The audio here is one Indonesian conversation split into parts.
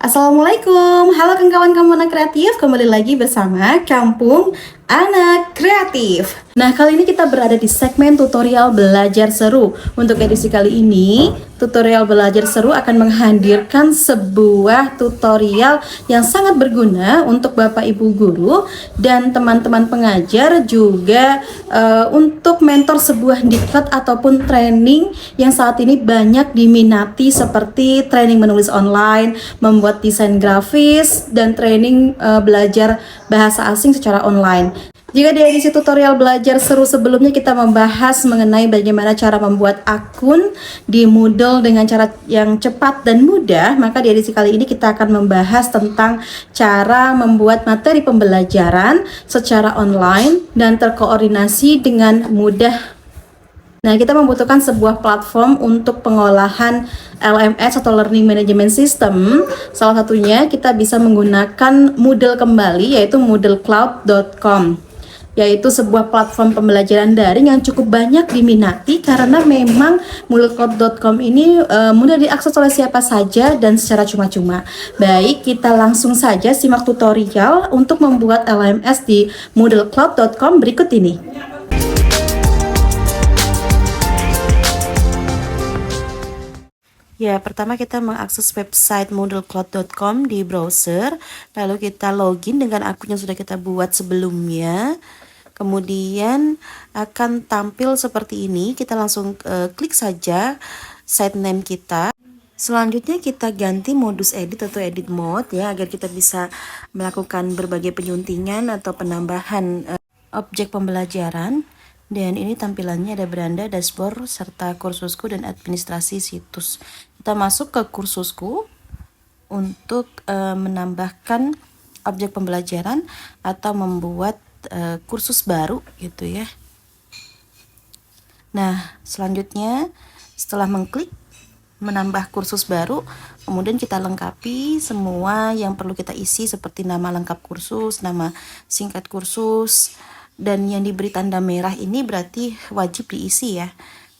Assalamualaikum, halo kawan-kawan anak kreatif, kembali lagi bersama Kampung Anak Kreatif. Nah, kali ini kita berada di segmen tutorial belajar seru. Untuk edisi kali ini, tutorial belajar seru akan menghadirkan sebuah tutorial yang sangat berguna untuk Bapak Ibu guru dan teman-teman pengajar, juga untuk mentor sebuah diklat ataupun training yang saat ini banyak diminati, seperti training menulis online, membuat desain grafis, dan training belajar bahasa asing secara online. Jika di edisi tutorial belajar seru sebelumnya kita membahas mengenai bagaimana cara membuat akun di Moodle dengan cara yang cepat dan mudah, maka di edisi kali ini kita akan membahas tentang cara membuat materi pembelajaran secara online dan terkoordinasi dengan mudah. Nah, kita membutuhkan sebuah platform untuk pengolahan LMS atau Learning Management System. Salah satunya kita bisa menggunakan Moodle kembali, yaitu moodlecloud.com, yaitu sebuah platform pembelajaran daring yang cukup banyak diminati karena memang moodlecloud.com ini mudah diakses oleh siapa saja dan secara cuma-cuma. Baik, kita langsung saja simak tutorial untuk membuat LMS di moodlecloud.com berikut ini. Ya, pertama kita mengakses website moodlecloud.com di browser, lalu kita login dengan akun yang sudah kita buat sebelumnya. Kemudian akan tampil seperti ini, kita langsung klik saja site name kita. Selanjutnya kita ganti modus edit atau edit mode ya, agar kita bisa melakukan berbagai penyuntingan atau penambahan objek pembelajaran. Dan ini tampilannya ada beranda, dashboard, serta kursusku dan administrasi situs. Kita masuk ke kursusku untuk menambahkan objek pembelajaran atau membuat kursus baru gitu ya. Nah, selanjutnya setelah mengklik menambah kursus baru, kemudian kita lengkapi semua yang perlu kita isi seperti nama lengkap kursus, nama singkat kursus, dan yang diberi tanda merah ini berarti wajib diisi ya.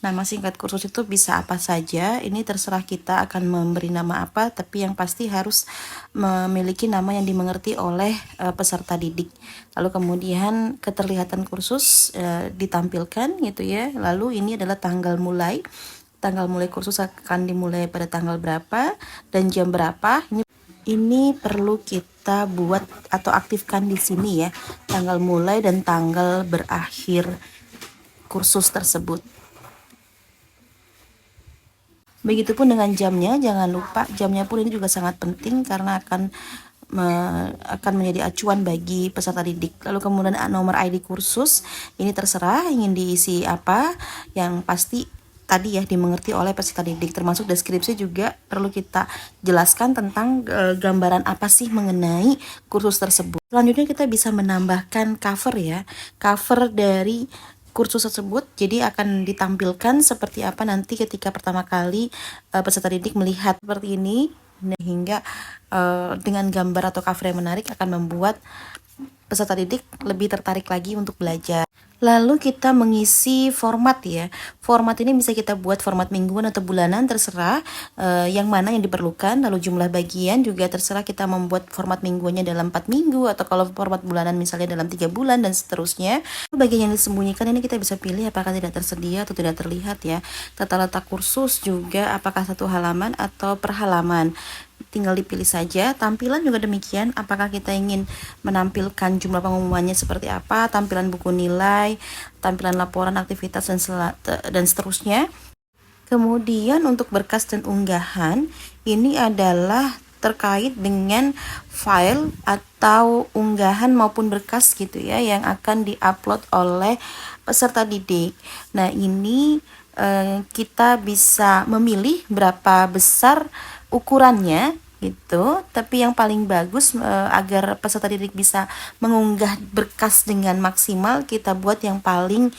Nama singkat kursus itu bisa apa saja, ini terserah kita akan memberi nama apa, tapi yang pasti harus memiliki nama yang dimengerti oleh peserta didik. Lalu kemudian keterlihatan kursus ditampilkan gitu ya. Lalu ini adalah tanggal mulai. Tanggal mulai kursus akan dimulai pada tanggal berapa dan jam berapa. Ini perlu kita buat atau aktifkan di sini ya, tanggal mulai dan tanggal berakhir kursus tersebut. Begitupun dengan jamnya, jangan lupa jamnya pun ini juga sangat penting karena akan menjadi acuan bagi peserta didik. Lalu kemudian nomor ID kursus, ini terserah ingin diisi apa, yang pasti tadi ya dimengerti oleh peserta didik, termasuk deskripsi juga perlu kita jelaskan tentang gambaran apa sih mengenai kursus tersebut. Selanjutnya kita bisa menambahkan cover ya, cover dari kursus tersebut, jadi akan ditampilkan seperti apa nanti ketika pertama kali peserta didik melihat seperti ini, hingga dengan gambar atau cover yang menarik akan membuat peserta didik lebih tertarik lagi untuk belajar. Lalu kita mengisi format ya. Format ini bisa kita buat format mingguan atau bulanan, terserah yang mana yang diperlukan. Lalu jumlah bagian juga terserah, kita membuat format mingguannya dalam 4 minggu, atau kalau format bulanan misalnya dalam 3 bulan dan seterusnya. Bagian yang disembunyikan ini kita bisa pilih apakah tidak tersedia atau tidak terlihat ya. Tata letak kursus juga apakah satu halaman atau per halaman. Tinggal dipilih saja. Tampilan juga demikian, apakah kita ingin menampilkan jumlah pengumumannya seperti apa, tampilan buku nilai, tampilan laporan aktivitas dan seterusnya. Kemudian untuk berkas dan unggahan, ini adalah terkait dengan file atau unggahan maupun berkas gitu ya, yang akan diupload oleh peserta didik. Nah, ini kita bisa memilih berapa besar ukurannya gitu, tapi yang paling bagus agar peserta didik bisa mengunggah berkas dengan maksimal, kita buat yang paling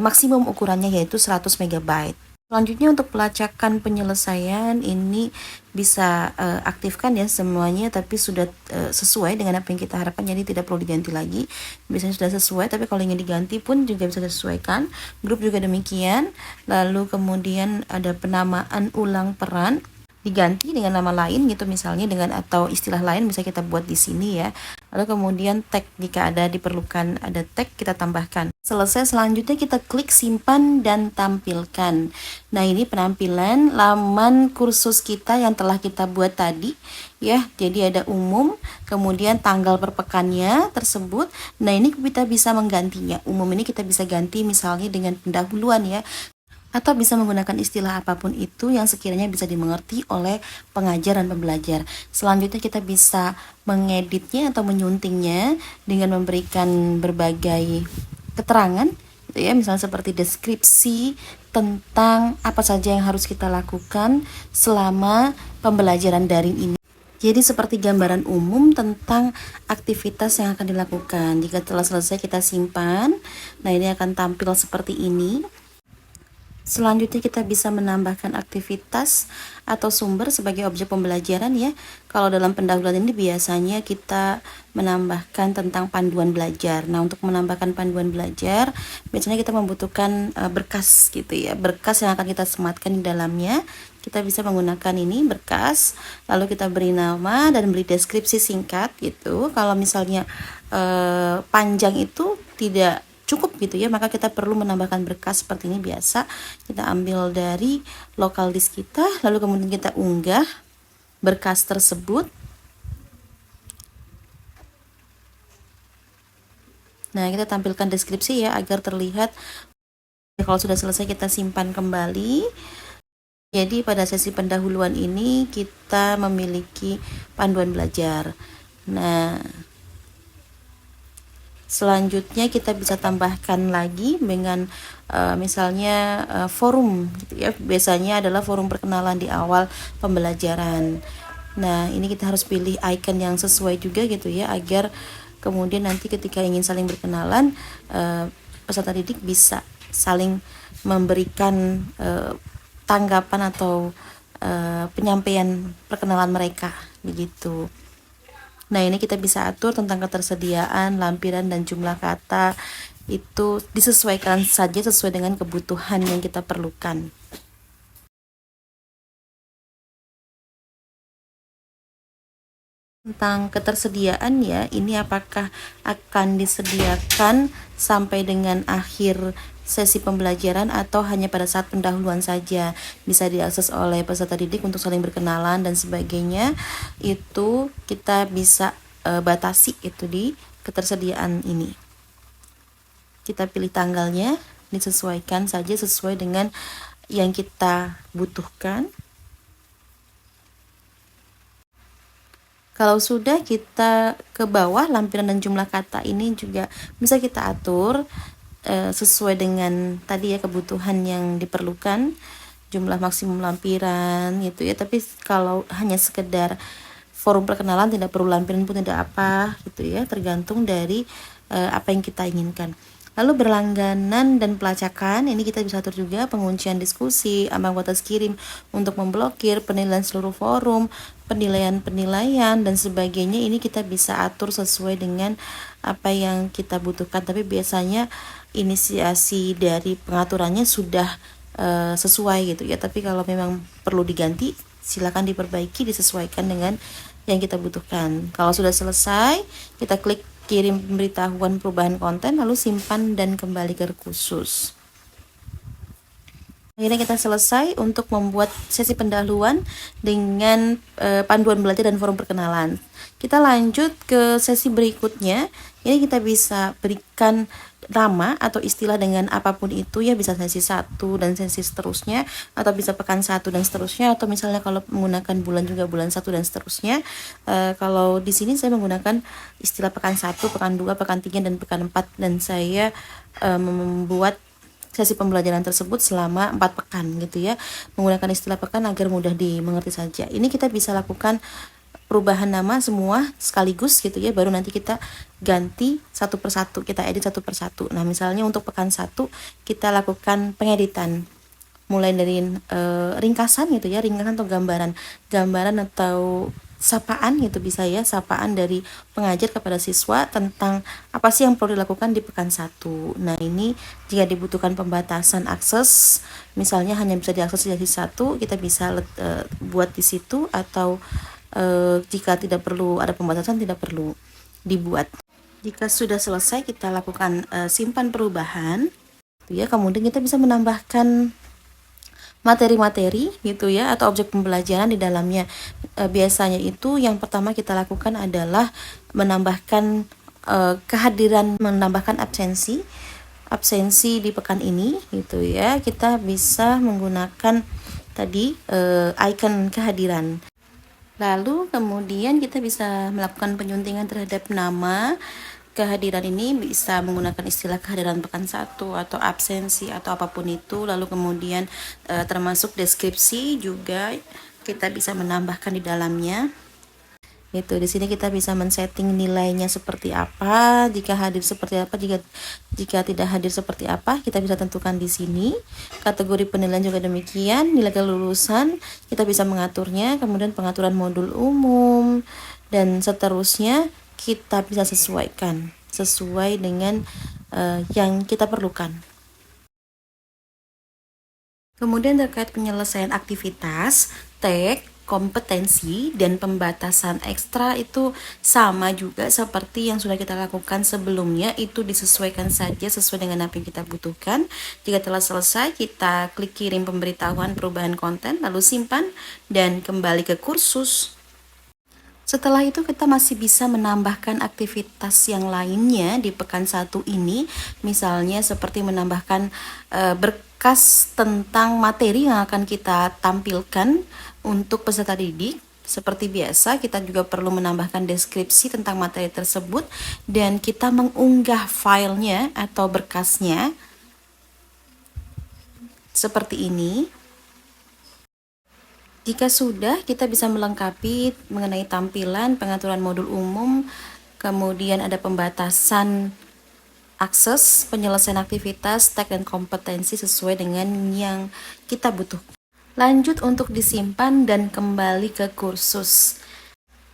maksimum ukurannya yaitu 100 MB. Selanjutnya untuk pelacakan penyelesaian ini bisa aktifkan ya semuanya, tapi sudah sesuai dengan apa yang kita harapkan, jadi tidak perlu diganti lagi. Biasanya sudah sesuai, tapi kalau ingin diganti pun juga bisa disesuaikan. Grup juga demikian. Lalu kemudian ada penamaan ulang peran. diganti dengan nama lain gitu, misalnya dengan atau istilah lain bisa kita buat di sini ya. Lalu kemudian tag, jika ada diperlukan ada tag kita tambahkan. Selesai, selanjutnya kita klik simpan dan tampilkan. Nah, ini penampilan laman kursus kita yang telah kita buat tadi ya. Jadi ada umum, kemudian tanggal per pekannya tersebut. Nah, ini kita bisa menggantinya. Umum ini kita bisa ganti misalnya dengan pendahuluan ya, atau bisa menggunakan istilah apapun itu yang sekiranya bisa dimengerti oleh pengajar dan pembelajar. Selanjutnya kita bisa mengeditnya atau menyuntingnya dengan memberikan berbagai keterangan gitu ya, misalnya seperti deskripsi tentang apa saja yang harus kita lakukan selama pembelajaran daring ini. Jadi seperti gambaran umum tentang aktivitas yang akan dilakukan. Jika telah selesai kita simpan. Nah, ini akan tampil seperti ini. Selanjutnya kita bisa menambahkan aktivitas atau sumber sebagai objek pembelajaran ya. Kalau dalam pendahuluan ini biasanya kita menambahkan tentang panduan belajar. Nah, untuk menambahkan panduan belajar biasanya kita membutuhkan berkas gitu ya. Berkas yang akan kita sematkan di dalamnya. Kita bisa menggunakan ini berkas, lalu kita beri nama dan beri deskripsi singkat gitu. Kalau misalnya panjang itu tidak cukup gitu ya, maka kita perlu menambahkan berkas seperti ini. Biasa kita ambil dari local disk kita, lalu kemudian kita unggah berkas tersebut. Nah, kita tampilkan deskripsi ya agar terlihat. Kalau sudah selesai kita simpan kembali. Jadi pada sesi pendahuluan ini kita memiliki panduan belajar. Nah, selanjutnya kita bisa tambahkan lagi dengan misalnya forum gitu ya. Biasanya adalah forum perkenalan di awal pembelajaran. Nah, ini kita harus pilih icon yang sesuai juga gitu ya, agar kemudian nanti ketika ingin saling berkenalan, peserta didik bisa saling memberikan tanggapan atau penyampaian perkenalan mereka begitu. Nah, ini kita bisa atur tentang ketersediaan, lampiran, dan jumlah kata. Itu disesuaikan saja sesuai dengan kebutuhan yang kita perlukan. Tentang ketersediaan ya, ini apakah akan disediakan sampai dengan akhir sesi pembelajaran atau hanya pada saat pendahuluan saja, bisa diakses oleh peserta didik untuk saling berkenalan dan sebagainya. Itu kita bisa batasi itu di ketersediaan ini. Kita pilih tanggalnya, disesuaikan saja sesuai dengan yang kita butuhkan. Kalau sudah, kita ke bawah lampiran dan jumlah kata ini juga bisa kita atur sesuai dengan tadi ya kebutuhan yang diperlukan, jumlah maksimum lampiran gitu ya. Tapi kalau hanya sekedar forum perkenalan tidak perlu lampiran pun tidak apa gitu ya, tergantung dari apa yang kita inginkan. Lalu berlangganan dan pelacakan, ini kita bisa atur juga penguncian diskusi, ambang batas kirim untuk memblokir, penilaian seluruh forum, penilaian dan sebagainya. Ini kita bisa atur sesuai dengan apa yang kita butuhkan, tapi biasanya inisiasi dari pengaturannya sudah sesuai gitu ya. Tapi kalau memang perlu diganti, silakan diperbaiki, disesuaikan dengan yang kita butuhkan. Kalau sudah selesai, kita klik kirim pemberitahuan perubahan konten, lalu simpan dan kembali ke kursus. Akhirnya kita selesai untuk membuat sesi pendahuluan dengan panduan belajar dan forum perkenalan. Kita lanjut ke sesi berikutnya. Ini kita bisa berikan nama atau istilah dengan apapun itu ya, bisa sesi 1 dan sesi seterusnya, atau bisa pekan 1 dan seterusnya, atau misalnya kalau menggunakan bulan juga bulan 1 dan seterusnya. Kalau di sini saya menggunakan istilah pekan 1, pekan 2, pekan 3 dan pekan 4, dan saya membuat sesi pembelajaran tersebut selama 4 pekan gitu ya, menggunakan istilah pekan agar mudah dimengerti saja. Ini kita bisa lakukan perubahan nama semua sekaligus gitu ya, baru nanti kita ganti satu persatu, kita edit satu persatu. Nah, misalnya untuk pekan 1 kita lakukan pengeditan mulai dari ringkasan gitu ya, ringkasan atau gambaran atau sapaan gitu bisa ya, sapaan dari pengajar kepada siswa tentang apa sih yang perlu dilakukan di pekan 1. Nah, ini jika dibutuhkan pembatasan akses, misalnya hanya bisa diakses di sesi 1, kita bisa buat di situ, atau jika tidak perlu ada pembatasan tidak perlu dibuat. Jika sudah selesai, kita lakukan simpan perubahan ya, kemudian kita bisa menambahkan materi-materi gitu ya, atau objek pembelajaran di dalamnya. Biasanya itu yang pertama kita lakukan adalah menambahkan kehadiran, menambahkan absensi di pekan ini gitu ya. Kita bisa menggunakan tadi icon kehadiran. Lalu kemudian kita bisa melakukan penyuntingan terhadap nama kehadiran ini, bisa menggunakan istilah kehadiran pekan 1 atau absensi atau apapun itu. Lalu kemudian termasuk deskripsi juga kita bisa menambahkan di dalamnya. Itu di sini kita bisa men-setting nilainya seperti apa, jika hadir seperti apa, jika tidak hadir seperti apa, kita bisa tentukan di sini. Kategori penilaian juga demikian, nilai kelulusan kita bisa mengaturnya, kemudian pengaturan modul umum dan seterusnya kita bisa sesuaikan sesuai dengan yang kita perlukan. Kemudian terkait penyelesaian aktivitas, tag, kompetensi, dan pembatasan ekstra itu sama juga seperti yang sudah kita lakukan sebelumnya, itu disesuaikan saja sesuai dengan apa yang kita butuhkan. Jika telah selesai, kita klik kirim pemberitahuan perubahan konten, lalu simpan, dan kembali ke kursus. Setelah itu kita masih bisa menambahkan aktivitas yang lainnya di pekan 1 ini, misalnya seperti menambahkan berkas tentang materi yang akan kita tampilkan untuk peserta didik. Seperti biasa, kita juga perlu menambahkan deskripsi tentang materi tersebut dan kita mengunggah filenya atau berkasnya seperti ini. Jika sudah, kita bisa melengkapi mengenai tampilan, pengaturan modul umum, kemudian ada pembatasan akses, penyelesaian aktivitas, tag, dan kompetensi sesuai dengan yang kita butuhkan. Lanjut untuk disimpan dan kembali ke kursus.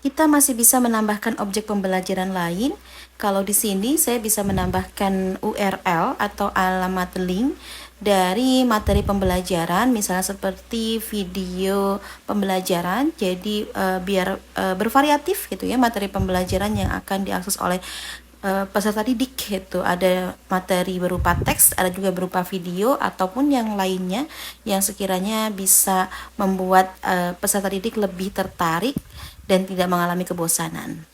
Kita masih bisa menambahkan objek pembelajaran lain. Kalau di sini saya bisa menambahkan URL atau alamat link dari materi pembelajaran, misalnya seperti video pembelajaran. Jadi biar bervariatif gitu ya materi pembelajaran yang akan diakses oleh peserta didik. Itu ada materi berupa teks, ada juga berupa video ataupun yang lainnya yang sekiranya bisa membuat peserta didik lebih tertarik dan tidak mengalami kebosanan.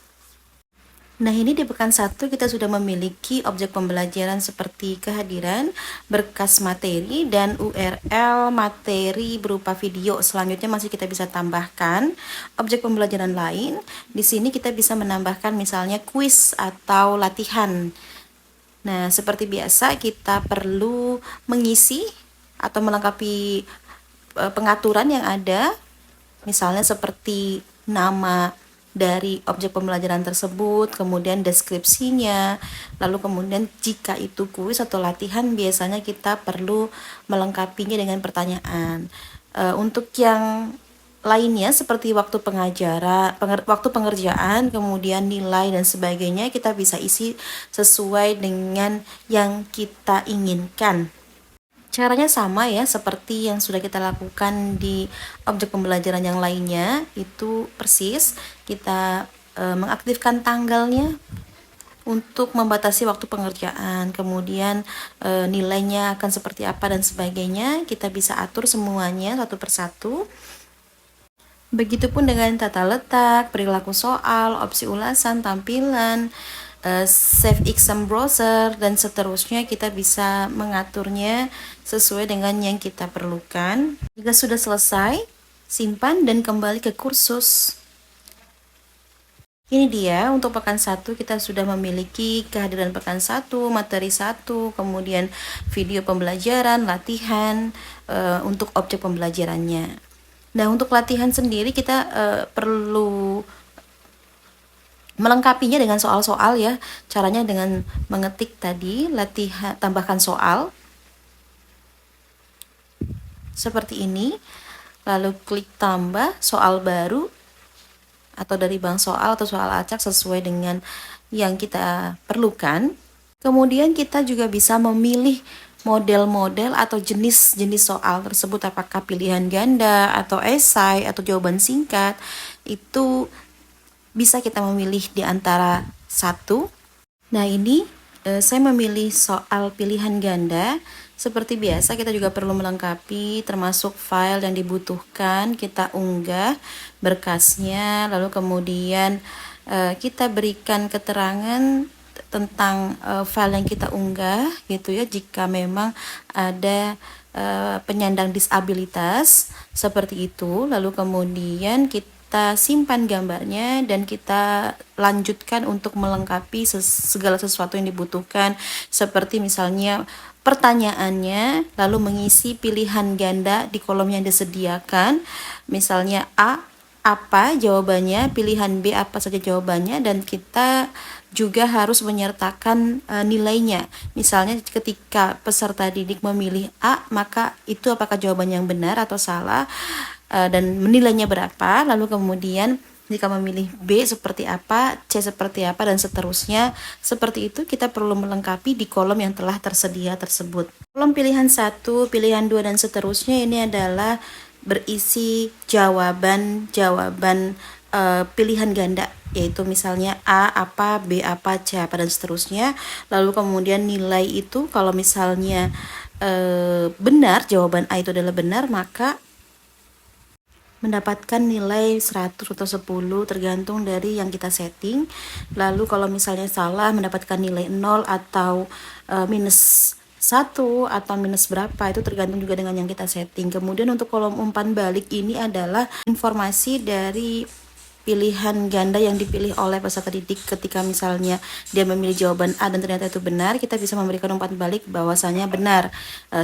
Nah, ini di pekan 1 kita sudah memiliki objek pembelajaran seperti kehadiran, berkas materi, dan URL materi berupa video. Selanjutnya masih kita bisa tambahkan objek pembelajaran lain. Di sini kita bisa menambahkan misalnya kuis atau latihan. Nah, seperti biasa kita perlu mengisi atau melengkapi pengaturan yang ada, misalnya seperti nama dari objek pembelajaran tersebut, kemudian deskripsinya, lalu kemudian jika itu kuis atau latihan biasanya kita perlu melengkapinya dengan pertanyaan. Untuk yang lainnya seperti waktu pengerjaan, kemudian nilai dan sebagainya, kita bisa isi sesuai dengan yang kita inginkan. Caranya sama ya, seperti yang sudah kita lakukan di objek pembelajaran yang lainnya, itu persis. Kita mengaktifkan tanggalnya untuk membatasi waktu pengerjaan, kemudian nilainya akan seperti apa dan sebagainya. Kita bisa atur semuanya satu persatu. Begitupun dengan tata letak, perilaku soal, opsi ulasan, tampilan, save exam browser, dan seterusnya. Kita bisa mengaturnya sesuai dengan yang kita perlukan. Jika sudah selesai, simpan dan kembali ke kursus. Ini dia untuk pekan 1 kita sudah memiliki kehadiran pekan 1, materi 1, kemudian video pembelajaran, latihan untuk objek pembelajarannya. Nah, untuk latihan sendiri kita perlu melengkapinya dengan soal-soal ya. Caranya dengan mengetik tadi, latihan, tambahkan soal seperti ini, lalu klik tambah soal baru atau dari bank soal atau soal acak sesuai dengan yang kita perlukan. Kemudian kita juga bisa memilih model-model atau jenis-jenis soal tersebut, apakah pilihan ganda atau esai atau jawaban singkat. Itu bisa kita memilih di antara satu. Nah, ini saya memilih soal pilihan ganda. Seperti biasa, kita juga perlu melengkapi termasuk file yang dibutuhkan, kita unggah berkasnya, lalu kemudian kita berikan keterangan tentang file yang kita unggah gitu ya, jika memang ada penyandang disabilitas seperti itu. Lalu kemudian kita simpan gambarnya dan kita lanjutkan untuk melengkapi segala sesuatu yang dibutuhkan, seperti misalnya pertanyaannya, lalu mengisi pilihan ganda di kolom yang disediakan, misalnya A apa jawabannya, pilihan B apa saja jawabannya, dan kita juga harus menyertakan nilainya. Misalnya ketika peserta didik memilih A, maka itu apakah jawaban yang benar atau salah, dan nilainya berapa. Lalu kemudian jika memilih B seperti apa, C seperti apa, dan seterusnya. Seperti itu kita perlu melengkapi di kolom yang telah tersedia tersebut. Kolom pilihan 1, pilihan 2, dan seterusnya ini adalah berisi jawaban-jawaban pilihan ganda, yaitu misalnya A apa, B apa, C apa, dan seterusnya. Lalu kemudian nilai itu kalau misalnya benar, jawaban A itu adalah benar, maka mendapatkan nilai 100 atau 10 tergantung dari yang kita setting. Lalu kalau misalnya salah, mendapatkan nilai 0 atau minus 1 atau minus berapa, itu tergantung juga dengan yang kita setting. Kemudian untuk kolom umpan balik ini adalah informasi dari pilihan ganda yang dipilih oleh peserta didik. Ketika misalnya dia memilih jawaban A dan ternyata itu benar, kita bisa memberikan umpan balik bahwasanya benar,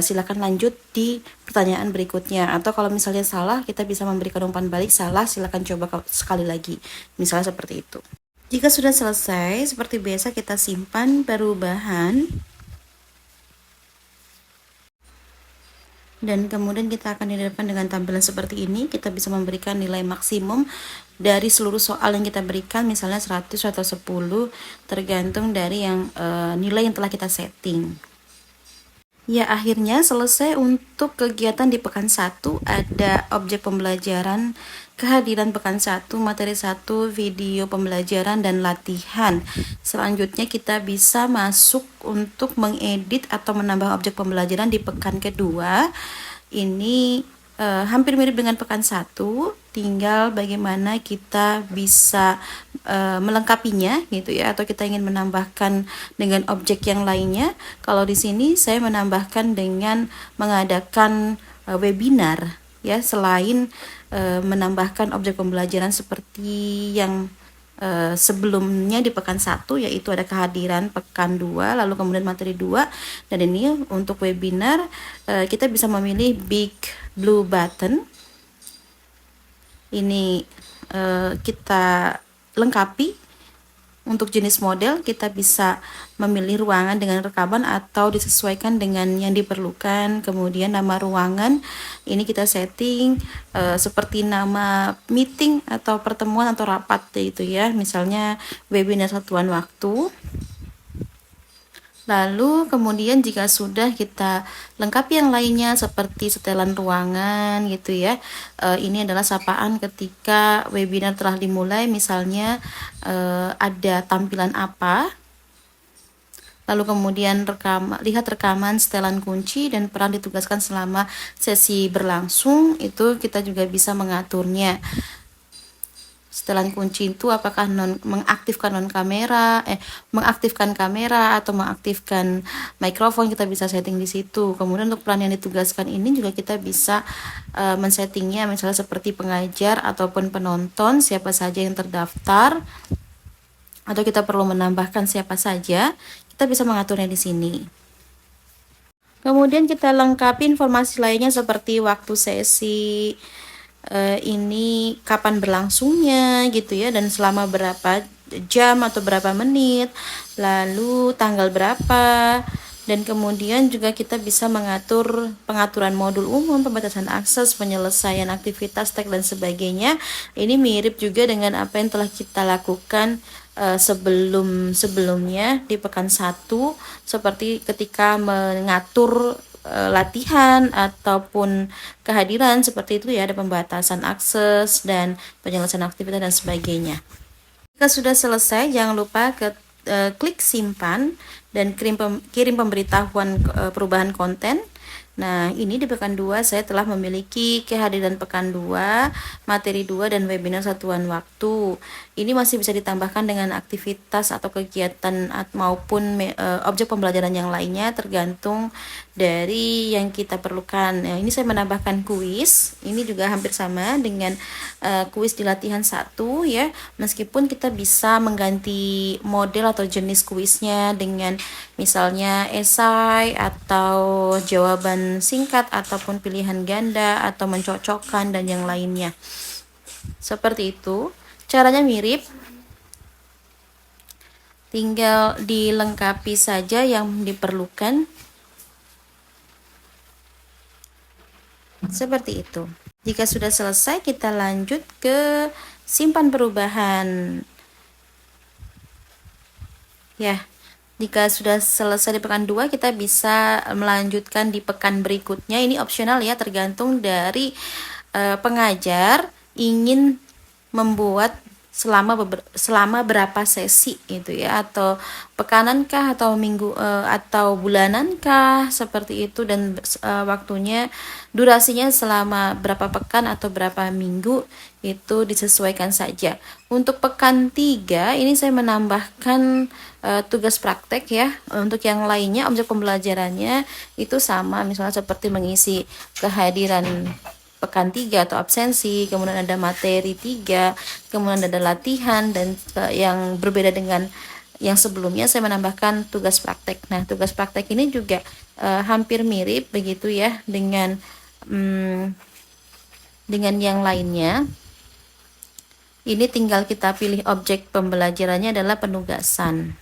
silakan lanjut di pertanyaan berikutnya. Atau kalau misalnya salah, kita bisa memberikan umpan balik salah, silakan coba sekali lagi, misalnya seperti itu. Jika sudah selesai, seperti biasa kita simpan perubahan, dan kemudian kita akan dihadapkan dengan tampilan seperti ini. Kita bisa memberikan nilai maksimum dari seluruh soal yang kita berikan, misalnya 100 atau 10, tergantung dari yang nilai yang telah kita setting. Ya, akhirnya selesai untuk kegiatan di pekan 1. Ada objek pembelajaran, kehadiran pekan 1, materi 1, video pembelajaran, dan latihan. Selanjutnya kita bisa masuk untuk mengedit atau menambah objek pembelajaran di pekan kedua. Ini hampir mirip dengan pekan 1, tinggal bagaimana kita bisa melengkapinya gitu ya, atau kita ingin menambahkan dengan objek yang lainnya. Kalau di sini saya menambahkan dengan mengadakan webinar ya, selain menambahkan objek pembelajaran seperti yang sebelumnya di pekan 1, yaitu ada kehadiran pekan 2, lalu kemudian materi 2, dan ini untuk webinar kita bisa memilih big blue button. Ini kita lengkapi. Untuk jenis model kita bisa memilih ruangan dengan rekaman atau disesuaikan dengan yang diperlukan. Kemudian nama ruangan ini kita setting seperti nama meeting atau pertemuan atau rapat gitu ya, misalnya webinar satuan waktu. Lalu kemudian jika sudah kita lengkapi yang lainnya seperti setelan ruangan gitu ya, ini adalah sapaan ketika webinar telah dimulai, misalnya ada tampilan apa, lalu kemudian lihat rekaman setelan kunci dan peran ditugaskan selama sesi berlangsung. Itu kita juga bisa mengaturnya. Setelan kunci itu apakah mengaktifkan kamera atau mengaktifkan mikrofon, kita bisa setting di situ. Kemudian untuk peran yang ditugaskan ini juga kita bisa men-settingnya, misalnya seperti pengajar ataupun penonton, siapa saja yang terdaftar, atau kita perlu menambahkan siapa saja, kita bisa mengaturnya di sini. Kemudian kita lengkapi informasi lainnya seperti waktu sesi, ini kapan berlangsungnya gitu ya, dan selama berapa jam atau berapa menit, lalu tanggal berapa, Dan kemudian juga kita bisa mengatur pengaturan modul umum, pembatasan akses, penyelesaian aktivitas tag dan sebagainya. Ini mirip juga dengan apa yang telah kita lakukan sebelumnya di pekan 1, seperti ketika mengatur latihan ataupun kehadiran seperti itu ya, ada pembatasan akses dan penyelesaian aktivitas dan sebagainya. Jika sudah selesai, jangan lupa klik simpan dan kirim pemberitahuan perubahan konten. Nah, ini di pekan 2 saya telah memiliki kehadiran pekan 2, materi 2, dan webinar satuan waktu. Ini masih bisa ditambahkan dengan aktivitas atau kegiatan maupun objek pembelajaran yang lainnya, tergantung dari yang kita perlukan. Nah, ini saya menambahkan kuis. Ini juga hampir sama dengan kuis di latihan 1 ya. Meskipun kita bisa mengganti model atau jenis kuisnya dengan misalnya esai atau jawaban singkat ataupun pilihan ganda atau mencocokkan dan yang lainnya. Seperti itu. Caranya mirip. Tinggal dilengkapi saja yang diperlukan. Seperti itu. Jika sudah selesai, kita lanjut ke simpan perubahan. Ya. Jika sudah selesai di pekan 2, kita bisa melanjutkan di pekan berikutnya. Ini opsional ya, tergantung dari pengajar ingin membuat selama berapa sesi gitu ya, atau pekanankah atau minggu atau bulanankah seperti itu, dan waktunya durasinya selama berapa pekan atau berapa minggu itu disesuaikan saja. Untuk pekan 3 ini saya menambahkan tugas praktek ya. Untuk yang lainnya objek pembelajarannya itu sama, misalnya seperti mengisi kehadiran pekan 3 atau absensi, kemudian ada materi 3, kemudian ada latihan, dan yang berbeda dengan yang sebelumnya saya menambahkan tugas praktek. Nah, tugas praktek ini juga hampir mirip begitu ya dengan yang lainnya. Ini tinggal kita pilih objek pembelajarannya adalah penugasan.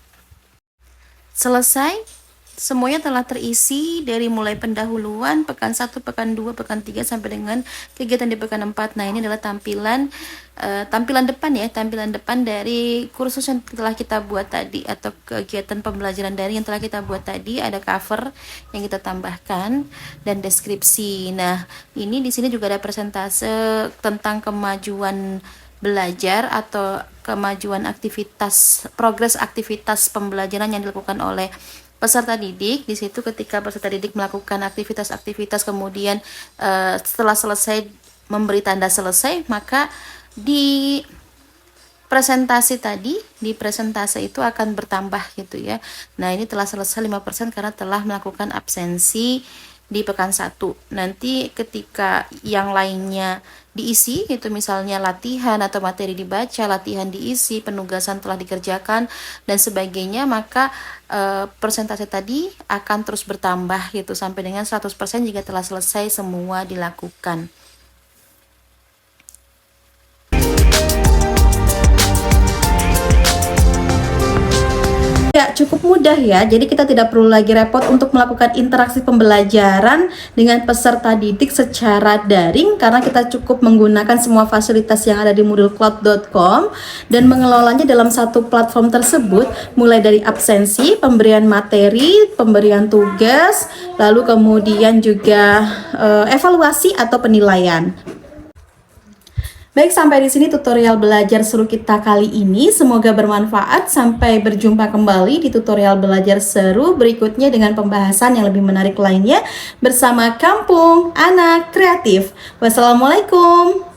Selesai. Semuanya telah terisi dari mulai pendahuluan pekan 1, pekan 2, pekan 3 sampai dengan kegiatan di pekan 4. Nah, ini adalah tampilan depan ya, tampilan depan dari kursus yang telah kita buat tadi atau kegiatan pembelajaran daring yang telah kita buat tadi. Ada cover yang kita tambahkan dan deskripsi. Nah, ini di sini juga ada persentase tentang kemajuan belajar atau kemajuan aktivitas, progres aktivitas pembelajaran yang dilakukan oleh peserta didik. Di situ ketika peserta didik melakukan aktivitas-aktivitas, kemudian setelah selesai memberi tanda selesai, maka di presentasi itu akan bertambah gitu ya. Nah, ini telah selesai 5% karena telah melakukan absensi di pekan 1. Nanti ketika yang lainnya diisi, itu misalnya latihan atau materi dibaca, latihan diisi, penugasan telah dikerjakan dan sebagainya, maka persentase tadi akan terus bertambah gitu sampai dengan 100% jika telah selesai semua dilakukan. Ya, cukup mudah ya. Jadi kita tidak perlu lagi repot untuk melakukan interaksi pembelajaran dengan peserta didik secara daring, karena kita cukup menggunakan semua fasilitas yang ada di moodlecloud.com dan mengelolanya dalam satu platform tersebut, mulai dari absensi, pemberian materi, pemberian tugas, lalu kemudian juga evaluasi atau penilaian. Baik, sampai di sini tutorial belajar seru kita kali ini. Semoga bermanfaat. Sampai berjumpa kembali di tutorial belajar seru berikutnya dengan pembahasan yang lebih menarik lainnya bersama Kampung Anak Kreatif. Wassalamualaikum.